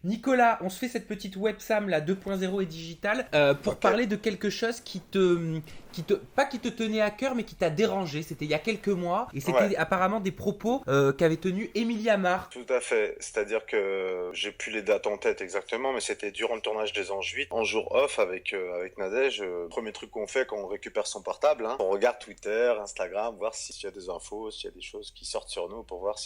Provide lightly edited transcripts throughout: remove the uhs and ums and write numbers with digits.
Nicolas, on se fait cette petite websam là 2.0 et digital pour Ok. parler de quelque chose pas qui te tenait à cœur, mais qui t'a dérangé. C'était il y a quelques mois et Ouais, c'était apparemment des propos qu'avait tenus Emilia Marx. tout à fait. C'est-à-dire que j'ai plus les dates en tête exactement, mais c'était durant le tournage des Anges 8, en jour off avec Nadège. Premier truc qu'on fait quand on récupère son portable, hein, on regarde Twitter, Instagram, voir s'il y a des infos, s'il y a des choses qui sortent sur nous pour voir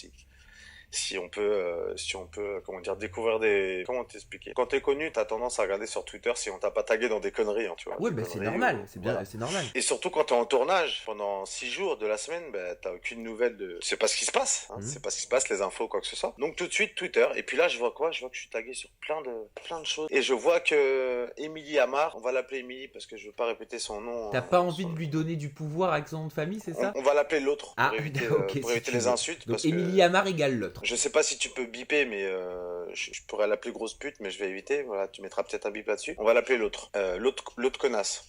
si on peut, comment dire, découvrir comment t'expliquer. Quand t'es connu, t'as tendance à regarder sur Twitter si on t'a pas tagué dans des conneries, hein, tu vois, Ouais, des bah c'est conneries normal, ou c'est bien, voilà. c'est normal. Et surtout quand t'es en tournage pendant 6 jours de la semaine, bah, t'as aucune nouvelle tu sais pas ce qui se passe, hein, Mhm. c'est pas ce qui se passe, les infos, quoi que ce soit. Donc tout de suite Twitter, et puis là je vois quoi? Je vois que je suis tagué sur plein de choses. Et je vois que Émilie Amar, on va l'appeler Émilie parce que je veux pas répéter son nom, T'as hein, pas envie de lui donner du pouvoir avec son nom de famille, c'est on, ça? on va l'appeler l'autre Ah, ok, pour si éviter tu les veux. insultes Donc parce que Emilia Marx égale l'autre. je sais pas si tu peux biper, mais je pourrais l'appeler grosse pute, mais je vais éviter. Voilà, tu mettras peut-être un bip là-dessus. On va l'appeler l'autre. L'autre connasse.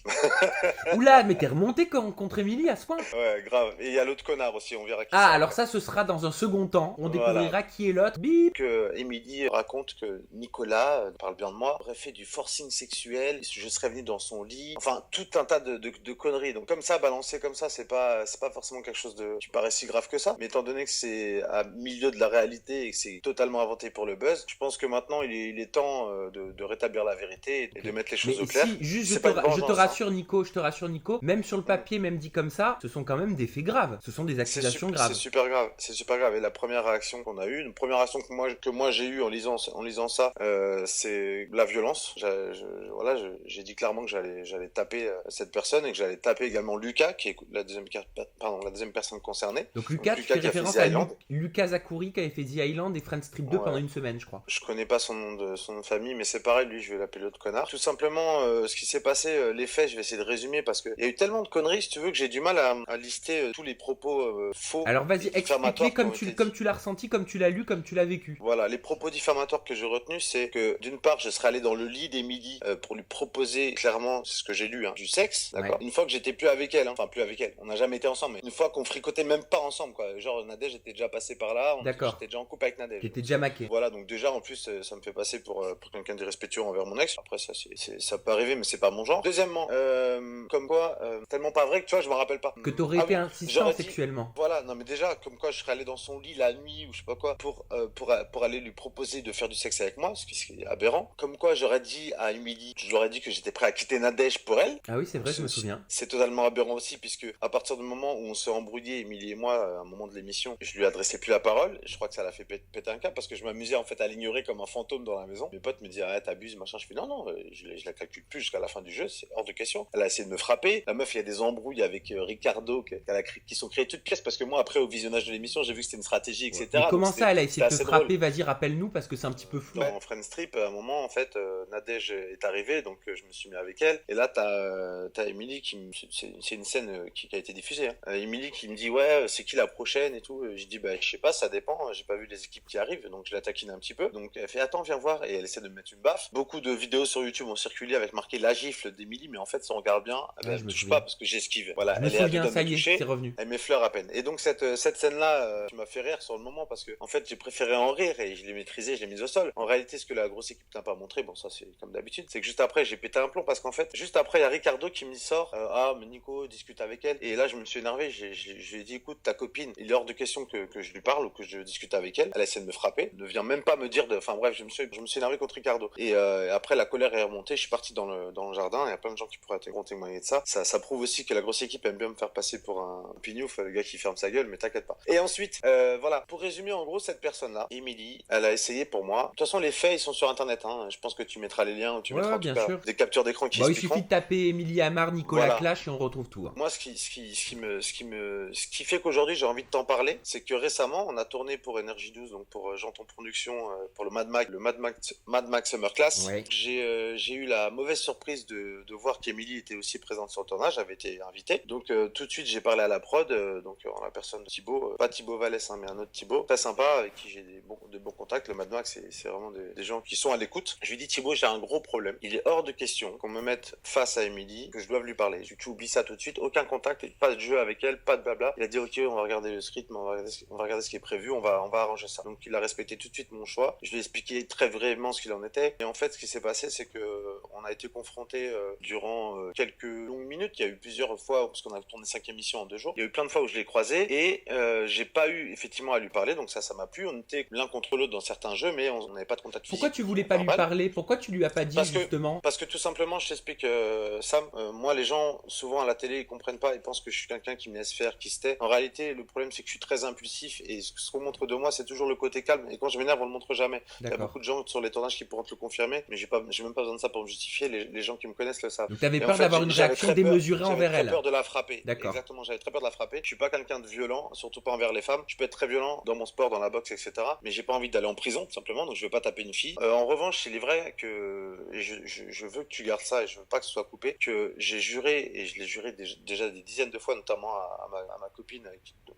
Oula, mais t'es remonté contre Emilie à ce point? Ouais, grave. Et il y a l'autre connard aussi, on verra qui Ah, c'est alors après. ça, ce sera dans un second temps. On Voilà. découvrira qui est l'autre. Bip. Que Émilie raconte que Nicolas, parle bien de moi, aurait fait du forcing sexuel, je serais venu dans son lit, enfin tout un tas de conneries. Donc comme ça, balancer comme ça, c'est pas forcément quelque chose qui paraît si grave que ça. Mais étant donné que c'est à milieu de la réalité et que c'est totalement inventé pour le buzz, je pense que maintenant il est temps de rétablir la vérité et Ok. de mettre les choses Mais au clair. si, juste, C'est pas une je te vengeance, hein. rassure, Nico, même sur le Mm. papier, même dit comme ça, ce sont quand même des faits graves. Ce sont des accusations C'est graves. super grave, c'est super grave. Et la première réaction qu'on a eue, une première réaction que moi j'ai eue en lisant ça, c'est la violence. Voilà, j'ai dit clairement que j'allais taper cette personne et que j'allais taper également Lucas, qui est la deuxième personne concernée. Donc Donc Lucas, tu Lucas fais qui a fait The référence à Island. Lucas Zakouri qui avait fait The Island et Friends Strip 2 pendant Ouais. une semaine, je crois. Je connais pas son nom de famille, mais c'est pareil, lui, je vais l'appeler l'autre connard. Tout simplement, ce qui s'est passé, les faits, je vais essayer de résumer parce qu'il y a eu tellement de conneries, si tu veux, que j'ai du mal à lister tous les propos faux Alors vas-y, et explique-les diffamatoires qui ont été comme dits. tu l'as ressenti, comme tu l'as lu, comme tu l'as vécu. Voilà, les propos diffamatoires que j'ai retenus, c'est que d'une part, je serais allé dans le lit d'Emily pour lui proposer clairement, c'est ce que j'ai lu, hein, du sexe, Ouais. d'accord. Une fois que j'étais plus avec elle, hein. Enfin plus avec elle, on n'a jamais été ensemble, mais une fois qu'on fricotait même pas ensemble, quoi. Genre Nadège était déjà passé par là, D'accord. j'étais déjà en couple avec Nadège. T'étais déjà maqué. Voilà, donc déjà en plus ça me fait passer pour quelqu'un d'irrespectueux envers mon ex. Après ça peut arriver, mais c'est pas mon genre. Deuxièmement, comme quoi, tellement pas vrai que tu vois, je m'en rappelle pas. Que t'aurais Ah été oui, insistant j'aurais dit. sexuellement. Voilà, non mais déjà, comme quoi je serais allé dans son lit la nuit ou je sais pas quoi pour aller lui proposer de faire du sexe avec moi, ce qui est aberrant. Comme quoi j'aurais dit à Emily, je lui aurais dit que j'étais prêt à quitter Nadège pour elle. Ah oui, c'est vrai, je C'est me souviens. c'est totalement aberrant aussi, puisque à partir du moment où on s'est embrouillé, Émilie et moi, à un moment de l'émission, je lui adressais plus la parole. Je crois que ça l'a fait péter un câble parce que je m'amusais en fait à l'ignorer comme un fantôme dans la maison. Mes potes me disaient arrête, t'abuses, machin. Je fais non, non, je la calcule plus jusqu'à la fin du jeu, c'est hors de question. Elle a essayé de me frapper. La meuf, il y a des embrouilles avec Ricardo qui sont créées toutes pièces parce que moi, après, au visionnage de l'émission, j'ai vu que c'était une stratégie, Ouais. etc. Mais Donc comment ça, elle a essayé c'était de te assez drôle. frapper? Vas-y, rappelle-nous parce que c'est un petit peu flou. Dans Friends Strip, à un moment, en fait, Nadège est arrivée, donc je me suis mis avec elle. Et là, t'as Emily c'est une scène qui a été diffusée. Hein. Emily qui me dit, ouais, c'est qui la prochaine et tout. Je dis, bah, je sais pas, ça dépend. J'ai pas vu les équipes qui arrivent, donc je la taquine un petit peu. Donc elle fait, attends, viens voir. Et elle essaie de me mettre une baffe. Beaucoup de vidéos sur YouTube ont circulé avec marqué la gifle d'Emily, mais en fait, si on regarde bien, Ouais, elle je me me touche souviens. pas parce que j'esquive. Voilà, Je me elle est à deux souviens, doigts de ça me y est, c'est toucher. revenu. Elle m'effleure à peine. Et donc cette scène-là, tu m'as fait rire sur le moment parce que en fait j'ai préféré en rire et je l'ai maîtrisé, je l'ai mise au sol. En réalité, ce que la grosse équipe n'a pas montré, bon ça c'est comme d'habitude, c'est que juste après j'ai pété un plomb parce qu'en fait juste après il y a Ricardo qui me sort ah mais Nico discute avec elle et là je me suis énervé, je lui ai dit écoute ta copine, il est hors de question que je lui parle ou que je discute avec elle. Elle essaie de me frapper, ne vient même pas me dire enfin bref je me suis énervé contre Ricardo et après la colère est remontée, je suis parti dans le jardin, il y a plein de gens qui pourraient témoigner de ça. Ça prouve aussi que la grosse équipe aime bien me faire passer pour un pignouf, le gars qui ferme sa gueule, mais t'inquiète pas. Et ensuite, voilà, pour résumer en gros cette personne-là, Emily, elle a essayé pour moi. De toute façon, les faits ils sont sur internet. Hein. Je pense que tu mettras les liens ou tu Ouais, mettras ouais, en tout bien cas sûr. des captures d'écran qui Bah, il suffit expliqueront. de taper Emilie Amar, Nicolas Voilà. Clash et on retrouve tout. Hein. Moi, ce qui fait qu'aujourd'hui j'ai envie de t'en parler, c'est que récemment on a tourné pour Energy 12, donc pour Janton Production, pour le Mad Max Summer Class. Ouais. J'ai eu la mauvaise surprise de voir qu'Emily était aussi présente sur le tournage, avait été invitée. Donc tout de suite j'ai parlé à la prod, donc en la personne de Thibaut, pas Thibaut Vallès, hein, mais un autre Thibaut, très sympa, avec qui j'ai de bons contacts. Le Mad Max, c'est vraiment des gens qui sont à l'écoute. Je lui dis Thibaut, j'ai un gros problème. Il est hors de question qu'on me mette face à Emily, que je doive lui parler. Tu oublies ça tout de suite, aucun contact, pas de jeu avec elle, pas de blabla. Il a dit ok, on va regarder le script, on va regarder ce qui est prévu, on va va arranger ça. Donc il a respecté tout de suite mon choix. Je lui ai expliqué très brièvement ce qu'il en était. Et en fait, ce qui s'est passé, c'est que on a été confrontés durant quelques longues minutes. Il y a eu plusieurs fois, parce qu'on a tourné 5 émissions en 2 jours. Il y a eu plein de fois où je l'ai croisé et j'ai pas eu effectivement à lui parler. Donc ça m'a plu. On était l'un contre l'autre dans certains jeux, mais on n'avait pas de contact physique. Pourquoi tu voulais pas lui parler? Pourquoi tu lui as pas dit justement? Parce que tout simplement, je t'explique, Sam, moi les gens, souvent à la télé, ils comprennent pas, ils pensent que je suis quelqu'un qui me laisse faire, qui se tait. En réalité, le problème c'est que je suis très impulsif et ce qu'on montre de moi, c'est toujours le côté calme. Et quand je m'énerve, on le montre jamais. Il y a beaucoup de gens sur les tournages qui pourront te le confirmer, mais j'ai même pas besoin de ça pour me justifier. Les gens qui me connaissent le savent. Donc t'avais peur d'avoir une réaction démesurée envers elle. J'avais très peur de la frapper. D'accord. Exactement, j'avais très peur de la frapper. Je suis pas quelqu'un de violent, surtout pas envers les femmes. Je peux être très violent dans mon sport, dans la boxe, etc. Mais j'ai pas envie d'aller en prison, tout simplement. Donc je veux pas taper une fille. En revanche, il est vrai que je veux que tu gardes ça et je veux pas que ce soit coupé. Que j'ai juré et je l'ai juré déjà des dizaines de fois, notamment à ma copine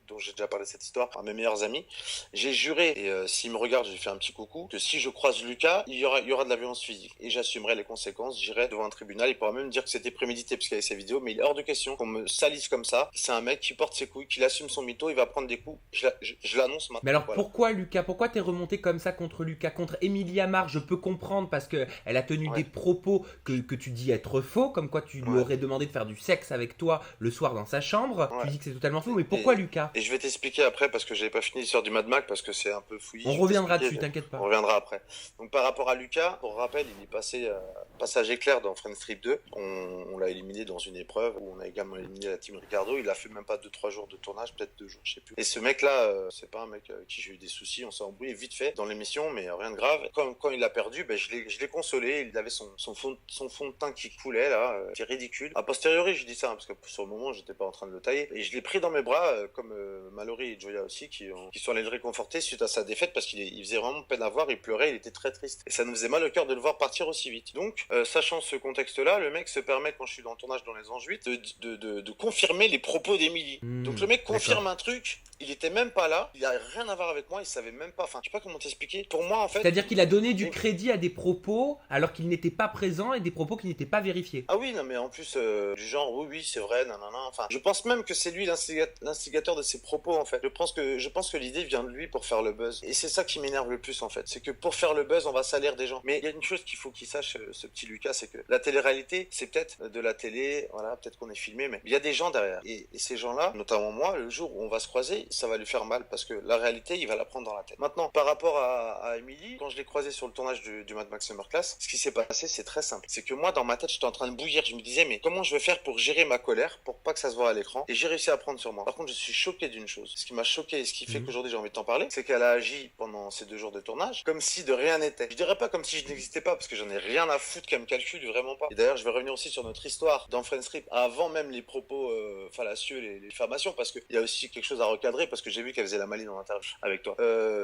dont j'ai déjà parlé de cette histoire, à mes meilleurs amis. J'ai juré et s'il me regarde, je lui fais un petit coucou. Que si je croise Lucas, il y aura de la violence physique et j'assumerai les conséquences. J'irai devant un tribunal. Il pourra même dire que c'était prémédité parce qu'il y avait ces vidéos, mais il est hors de question qu'on me salisse comme ça. C'est un mec qui porte ses couilles, qui assume son mytho. Il va prendre des coups. Je l'annonce maintenant. Mais alors pourquoi Lucas? Pourquoi t'es remonté comme ça contre Lucas? Contre Emilia Marc, je peux comprendre parce que elle a tenu des propos que tu dis être faux, comme quoi tu lui aurais demandé de faire du sexe avec toi le soir dans sa chambre. Tu dis que c'est totalement faux, mais pourquoi Lucas? Et je vais t'expliquer après parce que j'avais pas fini l'histoire du Mad Mac parce que c'est un peu fouillis. On reviendra dessus, t'inquiète pas. On reviendra après. Donc par rapport à Lucas, pour rappel, il est passé passage éclair dans Friends Strip 2. On l'a éliminé dans une épreuve où on a également éliminé la team Ricardo. Il a fait même pas 2-3 jours de tournage, peut-être 2 jours, je sais plus. Et ce mec-là, c'est pas un mec qui j'ai eu des soucis, on s'est embrouillé vite fait dans l'émission, mais rien de grave. Quand il a perdu, je l'ai consolé. Il avait son fond de teint qui coulait là, c'est ridicule. A posteriori, je dis ça parce que sur le moment, j'étais pas en train de le tailler. Et je l'ai pris dans mes bras, comme Mallory et Joya aussi, qui sont allés le réconforter suite à sa défaite parce qu'il faisait vraiment peine à voir, il pleurait, il était très triste. Et ça nous faisait mal au cœur de le voir partir aussi vite. Donc, sachant ce contexte-là, le mec se permet, quand je suis dans le tournage dans Les Anges 8, de confirmer les propos d'Emily. Donc le mec confirme un truc, il était même pas là, il a rien à voir avec moi, il savait même pas, enfin je sais pas comment t'expliquer. Pour moi en fait... C'est-à-dire qu'il a donné du crédit à des propos alors qu'il n'était pas présent et des propos qui n'étaient pas vérifiés. Ah oui, non mais en plus du genre oui c'est vrai, nanana, enfin je pense même que c'est lui l'instigateur de ses propos en fait. Je pense que l'idée vient de lui pour faire le buzz. Et c'est ça qui m'énerve le plus en fait, c'est que pour faire le buzz on va salir des gens. Mais il y a une chose qu'il faut qu'il sache, ce petit Lucas, c'est que la télé-réalité c'est peut-être de la télé, voilà, peut-être qu'on est filmé, mais il y a des gens derrière. Et ces gens-là, notamment moi, le jour où on va se croiser, ça va lui faire mal parce que la réalité, il va la prendre dans la tête. Maintenant, par rapport à Emily, quand je l'ai croisée sur le tournage du Mad Max Summer Class, ce qui s'est passé, c'est très simple. C'est que moi, dans ma tête, j'étais en train de bouillir. Je me disais, mais comment je vais faire pour gérer ma colère, pour pas que ça se voit à l'écran? Et j'ai réussi à prendre sur moi. Par contre, je suis choqué d'une chose. Ce qui m'a choqué et ce qui fait qu'aujourd'hui j'ai envie de t'en parler, c'est qu'elle a agi pendant ces 2 jours de tournage comme si de rien n'était. Je dirais pas comme si je n'existais pas parce que j'en ai rien à foutre qu'elle me calcule, vraiment pas. Et d'ailleurs, je vais revenir aussi sur notre histoire dans Friends Strip avant même les propos fallacieux, les diffamations, parce qu'il y a aussi quelque chose à recadrer parce que j'ai vu qu'elle faisait la maline en interview avec toi.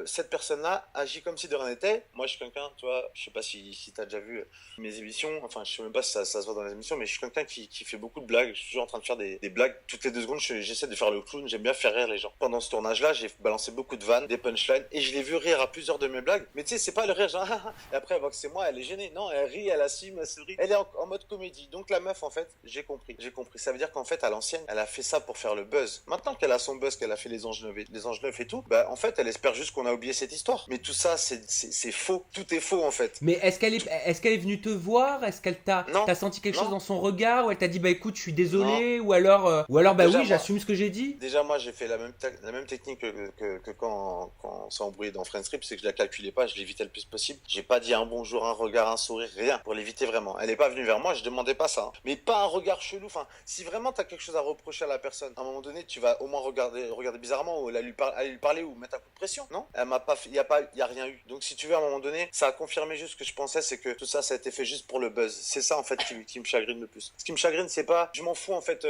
Cette personne-là agit comme si de rien n'était. Moi, je suis quelqu'un, tu vois, je sais pas si t'as déjà vu mes émissions, enfin, je sais même pas si ça se voit dans les émissions, mais je suis quelqu'un qui fait beaucoup de blagues. Je suis toujours en train de faire des blagues toutes les 2 secondes. J'essaie de faire le clown, j'aime bien faire rire les gens. Pendant ce tournage-là, j'ai balancé beaucoup de vannes, des punchlines, et je l'ai vu rire à plusieurs de mes blagues. Mais tu sais, c'est pas le rire genre, et après, elle voit que c'est moi, elle est gênée. Non, elle rit, elle assume, elle sourit. Elle est en mode comédie. Donc la meuf, en fait, j'ai compris. Ça veut dire qu'en fait, à l'ancienne, elle a fait ça pour faire le buzz. Maintenant qu'elle a son buzz, qu'elle a fait les Anges 9 et tout, bah en fait, elle espère juste qu'on a oublié cette histoire. Mais tout ça, c'est faux. Tout est faux en fait. Mais est-ce qu'elle est venue te voir? Est-ce qu'elle t'as senti quelque chose dans son regard? Ou elle t'a dit bah écoute, je suis désolé? Ou alors bah déjà, oui, j'assume ce que j'ai dit? Déjà, moi, j'ai fait la même technique que quand on s'est embrouillé dans Friends Strip, c'est que je la calculais pas, je l'évitais le plus possible. J'ai pas dit un bonjour, un regard, un sourire, rien pour l'éviter vraiment. Elle est pas venue vers moi, je demandais pas ça. Hein. Mais pas un regard chelou. Enfin, si vraiment t'as quelque chose à reprocher à la personne, à un moment donné, tu vas au moins regarder bizarrement ou aller lui parler ou mettre un coup de pression. Non, elle m'a pas fait, y a rien eu. Donc si tu veux, à un moment donné, ça a confirmé juste ce que je pensais, c'est que tout ça, ça a été fait juste pour le buzz. C'est ça en fait qui me chagrine le plus. Ce qui me chagrine, c'est pas, je m'en fous en fait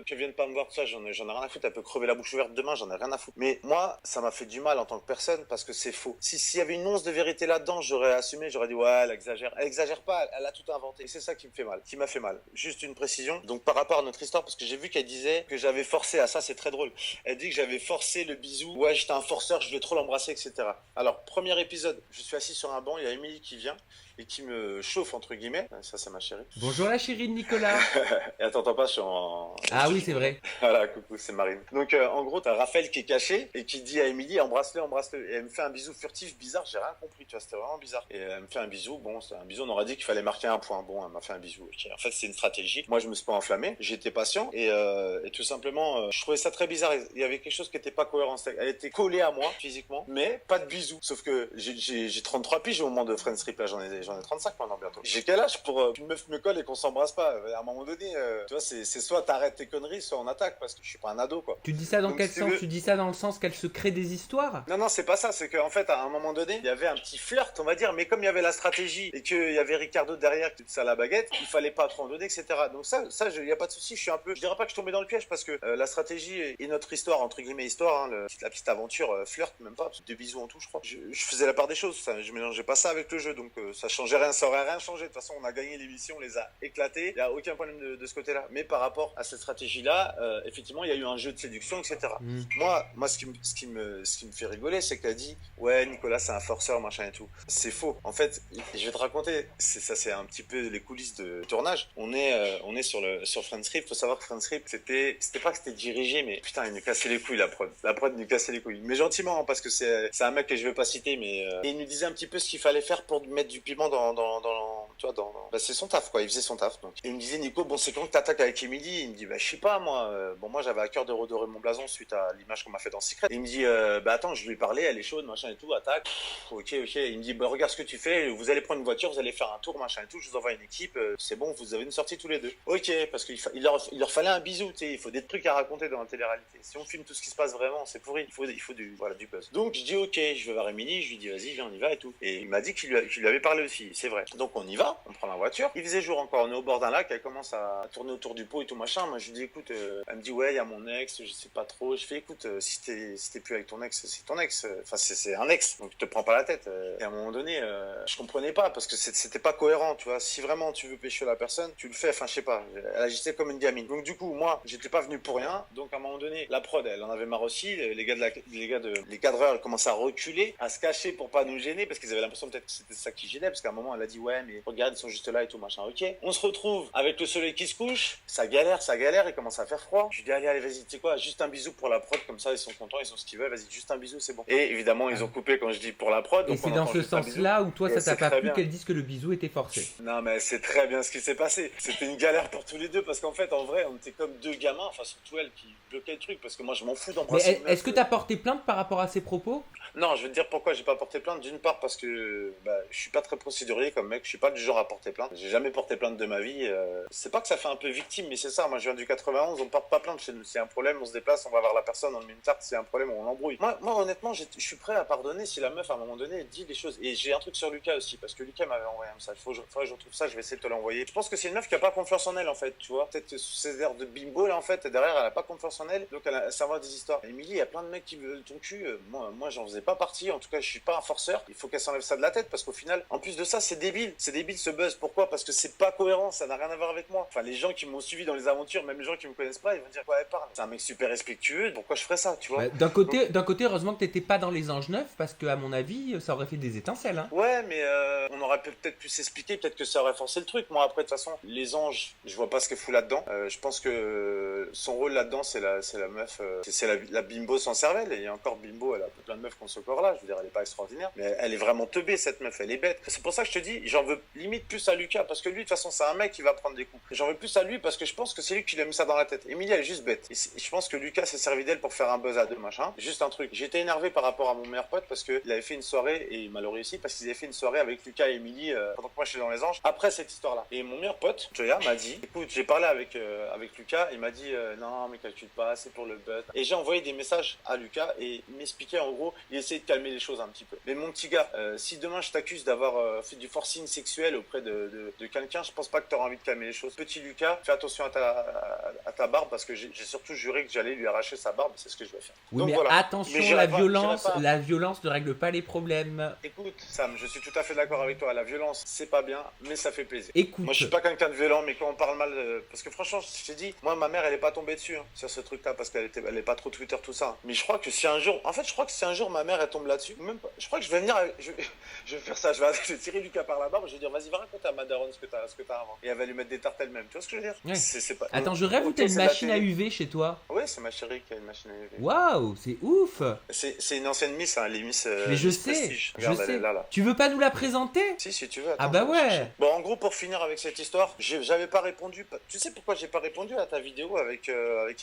qu'elle vienne pas me voir tout ça, j'en ai rien à foutre. Elle peut crever la bouche ouverte demain, j'en ai rien à foutre. Mais moi, ça m'a fait du mal en tant que personne parce que c'est faux. S'il y avait une once de vérité là-dedans, j'aurais assumé, j'aurais dit ouais, elle exagère. Elle exagère pas, elle a tout inventé. Et c'est ça qui me fait mal, qui m'a fait mal. Juste une précision. Donc par rapport à notre histoire, parce que j'ai vu qu'elle disait que j'avais forcé à ça, c'est très drôle. Elle dit que j'avais forcé le bisou. Ouais, j'étais un forceur, je vais trop l'embrasser, etc. Alors, premier épisode, je suis assis sur un banc, il y a Émilie qui vient et qui me chauffe, entre guillemets. Ça, c'est ma chérie. Bonjour la chérie de Nicolas. Et attends pas, je suis en... Ah oui, c'est vrai. Voilà, coucou, c'est Marine. Donc, en gros, t'as Raphaël qui est caché et qui dit à Émilie, embrasse-le, embrasse-le. Et elle me fait un bisou furtif, bizarre, j'ai rien compris, tu vois, c'était vraiment bizarre. Et elle me fait un bisou, bon, c'est un bisou, on aurait dit qu'il fallait marquer un point. Bon, elle m'a fait un bisou. Okay. En fait, c'est une stratégie. Moi, je me suis pas enflammé, j'étais patient et tout simplement, je trouvais ça très bizarre. Il y avait quelque chose qui était pas cohérent. Elle était collée à moi, physiquement, mais pas de bisou. Sauf que j'ai 33 piges au moment de Friends Trip, là, j'en ai 35 maintenant bientôt. J'ai quel âge pour qu'une meuf me colle et qu'on s'embrasse pas? À un moment donné, tu vois, c'est soit t'arrêtes tes conneries, soit on attaque, parce que je suis pas un ado, quoi. Tu dis ça dans quel sens? Tu dis ça dans le sens qu'elle se crée des histoires? Non, c'est pas ça, c'est qu'en fait, à un moment donné, il y avait un petit flirt, on va dire, mais comme il y avait la stratégie et qu'il y avait Ricardo derrière qui faisait ça à la baguette, il fallait pas trop en donner, etc. Donc ça, il y a pas de souci, je dirais pas que je tombais dans le piège, parce que la stratégie et notre histoire, entre guillemets histoire, hein, la petite aventure, flirt, même pas, deux bisous en tout, je crois. Je faisais la part des choses, ça, je mélangeais pas ça avec le jeu, donc ça changeait rien, ça aurait rien changé. De toute façon, on a gagné l'émission, on les a éclatés, il y a aucun problème de ce côté-là. Mais par rapport à cette stratégie-là, effectivement, il y a eu un jeu de séduction, etc. Moi, ce qui me fait rigoler, c'est qu'elle dit, ouais, Nicolas, c'est un forceur, machin et tout. C'est faux. En fait, je vais te raconter, c'est un petit peu les coulisses de tournage. On est sur Friends Trip. Faut savoir que Friends Trip, c'était pas que c'était dirigé, mais putain, il nous cassait les couilles, la prod. La prod nous cassait les couilles. Mais gentiment, hein, parce que c'est un mec que je vais pas citer, mais et il nous disait un petit peu ce qu'il fallait faire pour mettre du piment tu vois, bah, c'est son taf, quoi. Il faisait son taf, donc. Et il me disait, Nico, bon, c'est quand que t'attaques avec Emily? Il me dit, bah, je sais pas, moi. Bon, moi, j'avais à cœur de redorer mon blason suite à l'image qu'on m'a fait dans Secret. Et il me dit, bah, attends, je lui ai parlé, elle est chaude, machin et tout, attaque. Ok. Il me dit, bah, regarde ce que tu fais, vous allez prendre une voiture, vous allez faire un tour, machin et tout, je vous envoie une équipe, c'est bon, vous avez une sortie tous les deux. Ok, parce qu'il leur fallait un bisou, tu sais, il faut des trucs à raconter dans la télé-réalité. Si on filme tout ce qui se passe vraiment, c'est pourri, il faut du buzz. Donc, je dis, ok, je vais voir Émilie, je lui dis, vas-y, viens, on y va et tout. Et il m'a dit qu'il lui avait parlé aussi, c'est vrai. Donc, on y va, on prend la voiture. Il faisait jour encore, on est au bord d'un lac, elle commence à tourner autour du pot et tout machin. Moi, je lui dis, écoute, elle me dit, ouais, il y a mon ex, je sais pas trop. Je fais, écoute, si t'es plus avec ton ex, c'est ton ex. Enfin, c'est un ex, donc te prends pas la tête. Et à un moment donné, je comprenais pas parce que c'était pas cohérent, tu vois. Si vraiment tu veux pêcher la personne, tu le fais. Enfin, je sais pas. Elle agissait comme une gamine. Donc du coup, moi, j'étais pas venu pour rien. Donc à un moment donné, la prod, elle en avait marre aussi. Les cadreurs, elles commençaient à reculer, à se cacher pour pas nous gêner parce qu'ils avaient l'impression peut-être que c'était ça qui gênait parce qu'à un moment, elle a dit ouais, mais regarde, ils sont juste là et tout machin. Ok. On se retrouve avec le soleil qui se couche. Ça galère. Il commence à faire froid. Je lui dis allez, vas-y, tu sais quoi, juste un bisou pour la prod, comme ça ils sont contents, ils ont ce qu'ils veulent. Vas-y, juste un bisou, c'est bon. Et évidemment, ils ont coupé quand je dis pour la prod. Et c'est dans ce sens-là où toi, ça t'a pas plu qu'elle dise que le bisou était forcé. Non, mais c'est très bien ce qui s'est passé. C'était une galère pour tous les deux parce qu'en fait, en vrai, on était comme deux gamins, enfin surtout elle qui bloquait le truc parce que moi, je m'en fous d'embrasser. Mais est-ce que t'as porté plainte par rapport à ces propos? Non, je vais te dire pourquoi j'ai pas porté plainte. D'une part parce que je suis pas très procédurier comme mec, je suis pas du genre à porter plainte. J'ai jamais porté plainte de ma vie. C'est pas que ça fait un peu victime, mais c'est ça. Moi, je viens du 91, on porte pas plainte chez nous. S'il y a un problème, on se déplace, on va voir la personne, on met une tarte. S'il y a un problème, on l'embrouille. Moi, honnêtement, je suis prêt à pardonner si la meuf à un moment donné dit des choses. Et j'ai un truc sur Lucas aussi parce que Lucas m'avait envoyé un message. Faudrait que je retrouve ça, je vais essayer de te l'envoyer. Je pense que c'est une meuf qui a pas confiance en elle en fait, tu vois. Peut-être sous ses airs de bimbo là en fait, derrière elle a pas confiance en elle, donc elle s'invente des histoires. Émilie, il y a plein de mecs qui veulent ton cul. Moi, j'en faisais pas partie. En tout cas, je suis pas un forceur. Il faut qu'elle s'enlève ça de la tête parce qu'au final, en plus de ça, c'est débile ce buzz. Pourquoi? Parce que c'est pas cohérent, ça n'a rien à voir avec moi. Enfin, les gens qui m'ont suivi dans les aventures, même les gens qui me connaissent pas, ils vont dire quoi elle parle. C'est un mec super respectueux, pourquoi je ferais ça, tu vois? D'un côté, heureusement que t'étais pas dans les Anges Neufs parce que à mon avis, ça aurait fait des étincelles. Hein. Ouais, mais on aurait peut-être pu s'expliquer, peut-être que ça aurait forcé le truc. Moi, après, de toute façon, les anges, je vois pas ce qu'elle fout là-dedans. Je pense que son rôle là-dedans, c'est la meuf, c'est la bimbo sans cervelle. Et il y a encore bimbo, elle a plein de meufs qui ont ce corps-là. Je veux dire, elle est pas extraordinaire, mais elle est vraiment teubée cette meuf, elle est bête. C'est pour ça que je te dis, j'en veux limite plus à Lucas parce que lui, de toute façon, c'est un mec qui va prendre des coups. J'en veux plus à lui parce que je pense que c'est lui qui lui a mis ça dans la tête. Emilie, elle est juste bête. Et je pense que Lucas s'est servi d'elle pour faire un buzz à deux, machin. Juste un truc. J'étais énervé par rapport à mon meilleur pote parce qu'il avait fait une soirée et il m'a réussi parce qu'ils avaient fait une soirée avec Lucas et Emilie pendant que moi je suis dans les anges après cette histoire-là. Et mon meilleur pote, Joya, m'a dit, écoute, j'ai parlé avec Lucas, il m'a dit non, mais calcule pas, c'est pour le buzz. Et j'ai envoyé des messages à Lucas et il m'expliquait en gros, il essayer de calmer les choses un petit peu. Mais mon petit gars, si demain je t'accuse d'avoir fait du forcing sexuel auprès de quelqu'un, je pense pas que tu auras envie de calmer les choses. Petit Lucas, fais attention à ta barbe parce que j'ai surtout juré que j'allais lui arracher sa barbe, c'est ce que je vais faire. Oui, Donc mais voilà. attention, Mais la violence ne règle pas les problèmes. Écoute, Sam, je suis tout à fait d'accord avec toi. La violence, c'est pas bien, mais ça fait plaisir. Écoute. Moi, je suis pas quelqu'un de violent, mais quand on parle mal, parce que franchement, je t'ai dit, moi, ma mère, elle est pas tombée dessus sur ce truc-là parce qu'elle est pas trop Twitter tout ça. Mais je crois que si un jour, ma mère elle tombe là-dessus, même pas, je crois que je vais venir, je vais faire ça. Je vais tirer Lucas par la barbe, je vais dire, vas-y, va raconter à ma daronne ce que t'as avant. Et elle va lui mettre des tartes elle-même. Tu vois ce que je veux dire? Ouais. C'est pas... Attends, je rêve où t'as une machine à UV chez toi. Oui, c'est ma chérie qui a une machine à UV. Waouh, c'est ouf. C'est une ancienne Miss, hein, les Miss. Mais je Miss sais, Prestige. Regarde, je elle sais. est là. Tu veux pas nous la présenter? Si tu veux. Attends, ah bah ouais. Bon, en gros, pour finir avec cette histoire, j'avais pas répondu. Tu sais pourquoi j'ai pas répondu à ta vidéo avec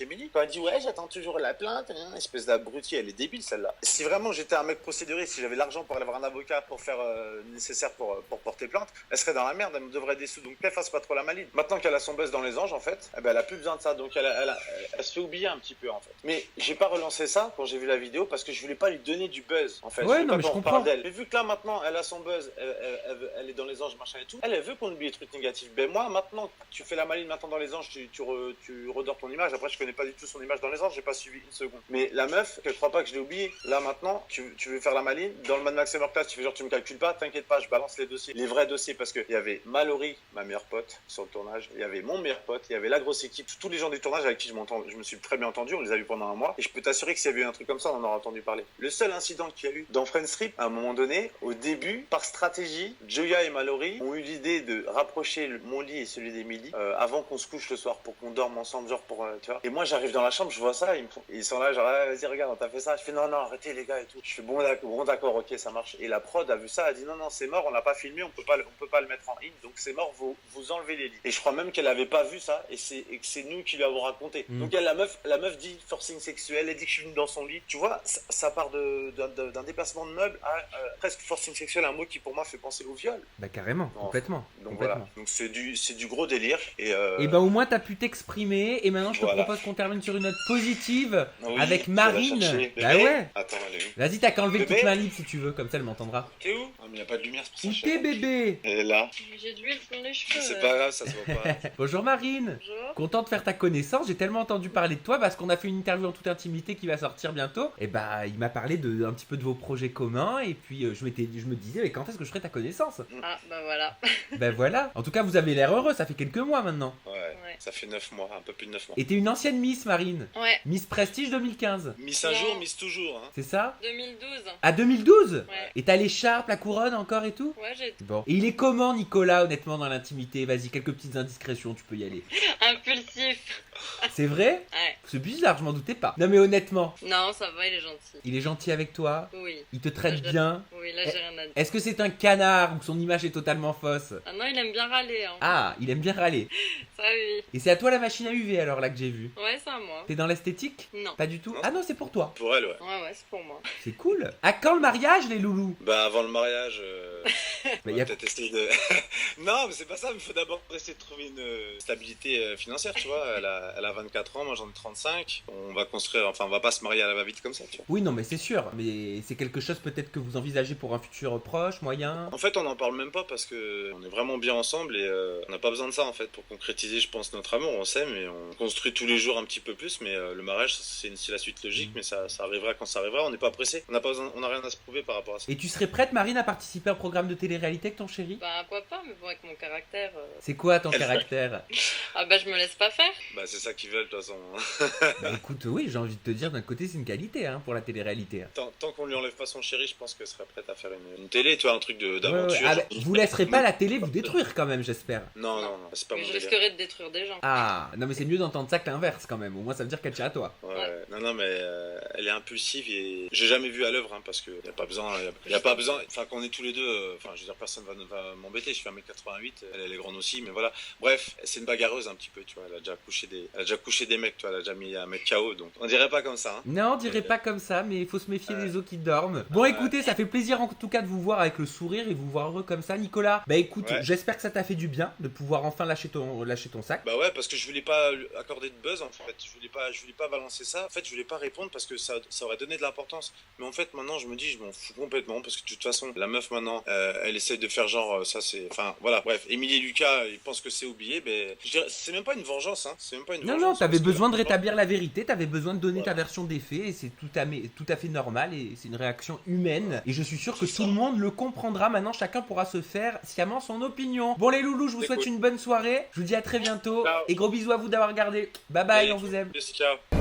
Émilie? Quand elle dit ouais, j'attends toujours la plainte, espèce d'abruti, elle est débile celle-là. Si vraiment j'étais un mec procédurier, si j'avais l'argent pour aller voir un avocat pour faire nécessaire pour porter plainte, elle serait dans la merde, elle me devrait des sous. Donc qu'elle fasse pas trop la maline. Maintenant qu'elle a son buzz dans les anges, en fait, eh ben, elle a plus besoin de ça. Donc elle se fait oublier un petit peu en fait. Mais j'ai pas relancé ça quand j'ai vu la vidéo parce que je voulais pas lui donner du buzz en fait. Ouais, non, mais je comprends. Mais vu que là maintenant elle a son buzz, elle est dans les anges, machin et tout, elle veut qu'on oublie les trucs négatifs. Ben moi maintenant, tu fais la maline maintenant dans les anges, tu redors ton image. Après je connais pas du tout son image dans les anges, j'ai pas suivi une seconde. Mais la meuf, qu'elle croit pas que je l'ai oublié. Là maintenant, tu veux faire la maline dans le Mad Max Summer Class, tu fais genre tu me calcules pas, t'inquiète pas, je balance les dossiers, les vrais dossiers parce que il y avait Mallory, ma meilleure pote sur le tournage, il y avait mon meilleur pote, il y avait la grosse équipe, tous les gens du tournage avec qui je me suis très bien entendu, on les a vus pendant un mois et je peux t'assurer que s'il y avait eu un truc comme ça, on en aurait entendu parler. Le seul incident qu'il y a eu dans Friendstrip, à un moment donné, au début, par stratégie, Joya et Mallory ont eu l'idée de rapprocher mon lit et celui d'Emily avant qu'on se couche le soir pour qu'on dorme ensemble, genre pour tu vois. Et moi j'arrive dans la chambre, je vois ça, ils sont là genre ah, vas-y regarde, on t'a fait ça. Je fais non arrêtez les gars et tout. Je fais bon d'accord, ok ça marche. Et la prod a vu ça, a dit non c'est mort, on l'a pas filmé, on peut pas le mettre en ligne, donc c'est mort, vous enlevez les lits. Et je crois même qu'elle avait pas vu ça et que c'est nous qui lui avons raconté. Donc la meuf dit forcing sexuel, elle dit que je suis venu dans son lit. Tu vois, ça part d'un déplacement de meubles à presque forcing sexuel, un mot qui pour moi fait penser au viol. Bah carrément, complètement. Donc complètement. voilà, donc c'est du gros délire. Et bah au moins t'as pu t'exprimer et maintenant je te propose qu'on termine sur une note positive avec Marine. Bah ouais. Attends, elle est où? Vas-y, t'as qu'à enlever le toute main libre si tu veux, comme ça elle m'entendra. T'es où? Ah mais y a pas de lumière, c'est pour ça. Où t'es bébé? Elle est là. J'ai de l'huile sur les cheveux. C'est pas grave, ça se voit pas. Bonjour Marine. Bonjour. Content de faire ta connaissance, j'ai tellement entendu parler de toi parce qu'on a fait une interview en toute intimité qui va sortir bientôt. Et bah il m'a parlé un petit peu de vos projets communs et puis je me disais mais quand est-ce que je ferai ta connaissance? Ah bah voilà. Bah voilà. En tout cas vous avez l'air heureux, ça fait quelques mois maintenant. Ouais. Ça fait 9 mois, un peu plus de 9 mois. Et t'es une ancienne Miss Marine. Ouais. Miss Prestige 2015. Miss un jour, Miss toujours. Hein. C'est ça? 2012. À 2012? Ouais. Et t'as l'écharpe, la couronne encore et tout? Ouais, j'ai Bon. Et il est comment Nicolas honnêtement dans l'intimité? Vas-y, quelques petites indiscrétions, tu peux y aller. impulsif. C'est vrai? Ouais. C'est bizarre, je m'en doutais pas. Non mais honnêtement. Non, ça va, il est gentil. Il est gentil avec toi? Oui. Il te traite Là, bien? Oui, là j'ai rien à dire. Est-ce que c'est un canard ou que son image est totalement fausse? Ah non, il aime bien râler. Hein. Ah, il aime bien râler. Ça oui. Et c'est à toi la machine à UV alors là que j'ai vu. Ouais, c'est à moi. T'es dans l'esthétique? Non. Pas du tout? Non. Ah non, c'est pour toi. Pour elle, ouais. Ouais, c'est pour moi. C'est cool. À quand le mariage les loulous? Bah avant le mariage, Bah, on va peut-être essayer de... non, mais c'est pas ça, il faut d'abord essayer de trouver une stabilité financière, tu vois. Elle a 24 ans, moi j'en ai 35. On va construire, enfin on va pas se marier à la va-vite comme ça, tu vois. Oui, non mais c'est sûr. Mais c'est quelque chose peut-être que vous envisagez pour un futur proche, moyen? En fait, on n'en parle même pas parce que on est vraiment bien ensemble et on n'a pas besoin de ça en fait pour concrétiser, je pense, notre amour. On s'aime et on construit tous les jours un petit peu plus, mais le mariage c'est la suite logique, mais ça arrivera quand ça arrivera. On n'est pas pressé, on n'a pas besoin, on n'a rien à se prouver par rapport à ça. Et tu serais prête, Marine, à participer à un programme de télé-réalité avec ton chéri? Bah pourquoi pas, mais bon, avec mon caractère... C'est quoi ton caractère? Ah bah je me laisse pas faire. Bah c'est ça qu'ils veulent de toute façon. Bah écoute, oui, j'ai envie de te dire, d'un côté c'est une qualité hein, pour la télé-réalité. Tant qu'on lui enlève pas son chéri, je pense qu'elle serait prête à faire une télé, tu vois, un truc d'aventure. Ouais. Ah, bah, vous laisserez pas la télé vous détruire quand même, j'espère. Non, c'est pas Mais mon je délire. risquerais de détruire des gens. Ah, non mais c'est mieux d'entendre ça que l'inverse quand même. Au moins ça veut dire qu'elle tient à toi. Ouais. Non, mais elle est impulsive et j'ai jamais vu à l'œuvre hein, parce que y a pas besoin, enfin qu'on est tous les deux, enfin je veux dire personne va m'embêter, je fais 1m90 88, elle est grande aussi, mais voilà. Bref, c'est une bagarreuse un petit peu, tu vois. Elle a déjà couché des mecs, tu vois. Elle a déjà mis un mec KO, donc on dirait pas comme ça. Hein. Non, on dirait pas comme ça, mais il faut se méfier des os qui dorment. Bon, écoutez, ça fait plaisir en tout cas de vous voir avec le sourire et vous voir heureux comme ça, Nicolas. Bah écoute, j'espère que ça t'a fait du bien de pouvoir enfin lâcher ton sac. Bah ouais, parce que je voulais pas accorder de buzz en fait. Je voulais pas balancer ça. En fait, je voulais pas répondre parce que ça aurait donné de l'importance. Mais en fait, maintenant, je me dis, je m'en fous complètement parce que de toute façon, la meuf maintenant, elle essaie de faire genre, ça c'est, enfin voilà, bref. Émilie et Lucas, ils pensent que c'est oublié, mais je dirais, c'est même pas une vengeance, hein. C'est même pas une vengeance. Non, t'avais besoin de rétablir la vérité, t'avais besoin de donner ta version des faits et c'est tout à fait normal et c'est une réaction humaine. Et je suis sûr que tout le monde le comprendra. Maintenant, chacun pourra se faire sciemment son opinion. Bon les loulous, je vous souhaite une bonne soirée. Je vous dis à très bientôt. Ciao. Et gros bisous à vous d'avoir regardé. Bye bye, on vous aime. Ciao.